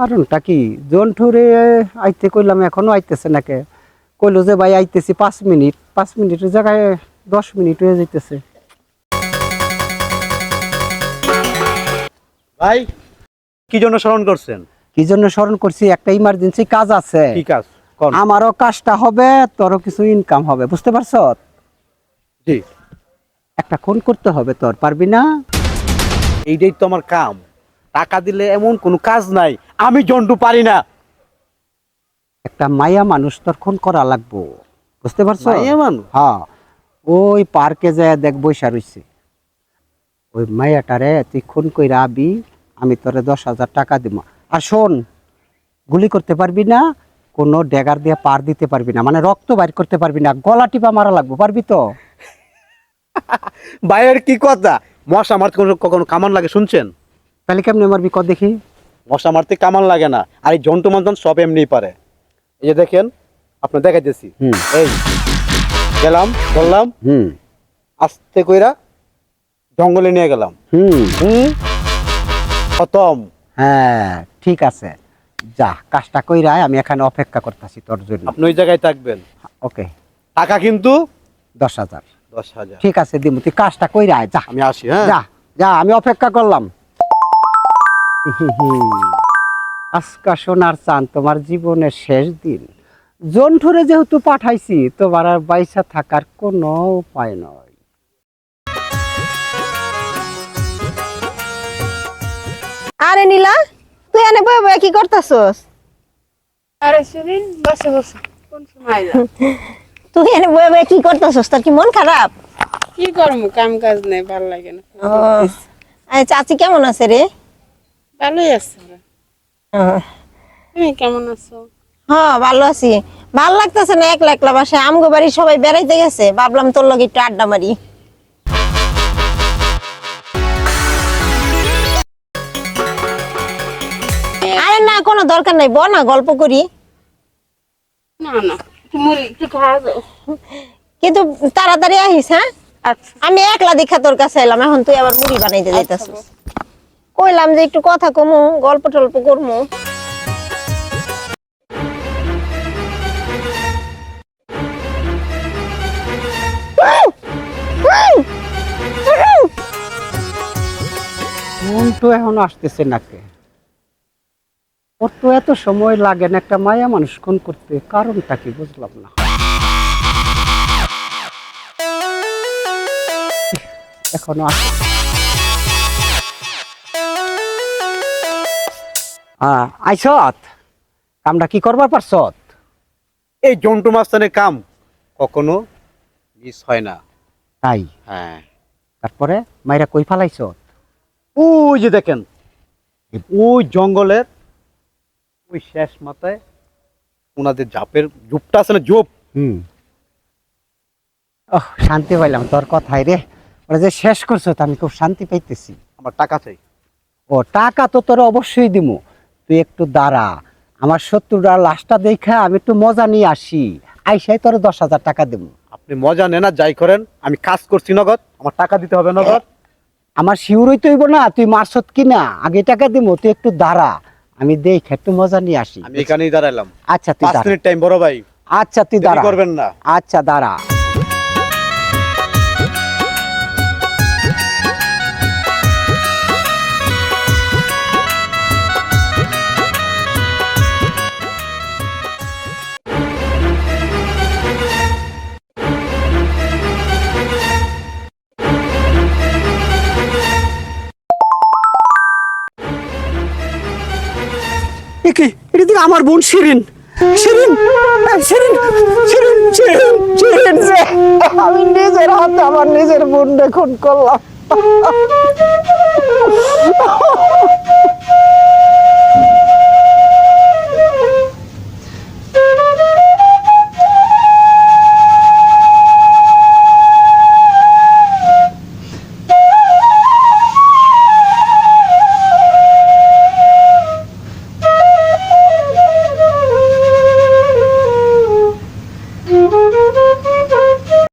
কারণটা কি? জন্টুরে আইতে কইলাম, এখনো আইতেছে নাকি? কইলো যে ভাই আইতেছি 5 মিনিট, 5 মিনিটের জায়গায় 10 মিনিট হয়ে যাইতেছে। ভাই কি জন্য স্মরণ করছেন? কি জন্য স্মরণ করছি? একটা ইমার্জেন্সি কাজ আছে। কি কাজ? কোন? আমারও কাজটা হবে, তোরও কিছু ইনকাম হবে, বুঝতে পারছ? জি। একটা ফোন করতে হবে, তোর পারবি না? এইটাই তো আমার কাম। টাকা দিলে এমন কোনো কাজ নাই আমি জন্টু পারি না। একটা মায়া মানুষ তোর ফোন করা লাগবো, বুঝতে পারছো? মায়া মানুষ? হ্যাঁ, ওই পার্কে যায় দেখ বৈশা রইছে। ওই মায়াটারে তুই খুন কইরা আবি, আমি তোরে 10,000 টাকা দিব। আর শোন, গুলি করতে পারবি না, কোনো ড্যাগার দিয়ে পার দিতে পারবি না, মানে রক্ত বাইর করতে পারবি না, গলা টিপা মারা লাগবো, পারবি তো? ভাইয়ের কি কথা? মশা মারতে কখনো কামান লাগে শুনছেন? তাহলে কেমনে মারবি ক দেখি? মশা মারতে কামান লাগে না, আর এই জন্টু মন্তন সব এমনিই পারে। এই যে দেখেন, আপনি দেখাইতেছি। এই গেলাম, বললাম আস্তে কইরা জঙ্গলে নিয়ে গেলাম। খতম। হ্যাঁ ঠিক আছে, যা কাজটা কইরা আয়, আমি এখানে অপেক্ষা করতেছি তোর জন্য। আপনি ওই জায়গায় থাকবেন। ওকে। টাকা কিন্তু 10,000। 10,000। ঠিক আছে দিমু, তুই কাজটা কইরা আয়, যা। আমি আসি। হ্যাঁ, যা যা, আমি অপেক্ষা করলাম। আজকা সোনার চান, তোমার জীবনের শেষ দিন। জন্ঠুরে যেহেতু পাঠাইছি, তোমার আর বাইসা থাকার কোনো উপায় নয়। আরে নীলা, তুই এনে বয়ে বয়ে কি করতাছস? আরে সেদিন বসে বসে কোন সময় আইলা? তুই এনে বয়ে বয়ে কি করতাছস? তোর কি মন খারাপ? কি করবো, কাম কাজ নেই, ভালো লাগে না। আরে চাচি কেমন আছে রে? ভালোই আছে ওরা। তুমি কেমন আছো? হ্যাঁ ভালো আছি। ভাল লাগতেছে না একলা একলা বাসায়। আমগো বাড়ি সবাই বেড়াইতে গেছে, ভাবলাম তোর লগে একটু আড্ডা মারি। আরে না, কোনো দরকার নাই, ব না গল্প করি। না না, একটু মুড়ি একটু খাওয়া দাও। কিন্তু তাড়াতাড়ি আহিস। হ্যাঁ, আচ্ছা আমি একলা দেখা তোর কাছে এলাম, এখন তুই আবার মুড়ি বানাইতে যাইতাছিস। কইলাম যে একটু কথা কমু, গল্প টল্প করমু। মন তো এখন আসতেছে নাকি? ওর তো এত সময় লাগে না একটা মায়া মানুষ খুন করতে, কারণটা কি বুঝলাম না। এখনো আসে। আইসত, কামটা কি করবার পারছত? এই জন্টু মাস্তানের কাম কখনো মিস হয় না। তাই? হ্যাঁ। তারপরে মাইরা কই ফালাইছ? ওই যে দেখেন, ওই জঙ্গলের ওই শেষ মাথায় ওনাদের জাপের জুপটা আছে না, জুপ। শান্তি পাইলাম তোর কথাই রে। ওরা যে শেষ করছো, আমি খুব শান্তি পাইতেছি। আমার টাকা চাই। ও টাকা তো তোর অবশ্যই দিমু, তুই একটু দাঁড়া। আমার শত্রুরা লাশটা দেখা আমি একটু মজা নিয়ে আসি, আইসাই তোর 10,000 টাকা দেবো। আপনি মজা নেন না যাই করেন, আমি কাজ করছি নগদ, আমার টাকা দিতে হবে নগদ। আমার শিউরই তো হইব না, তুই মারছত কিনা, আগে টাকা দিমু, তুই একটু দাঁড়া, আমি দেখে একটু মজা নিয়ে আসি। আমি এখানেই দাঁড়াইলাম। আচ্ছা তুই 5 মিনিট টাইম, বড় ভাই। আচ্ছা তুই দেরি দাঁড়া, করবেন না। আচ্ছা দাঁড়া। এটা আমার বোন শিরিন। শিরিন, শিরিন, শিরিন, শিরিন, শিরিন যে আমি নিজের হাতে আমার নিজের বোন খুন করলাম।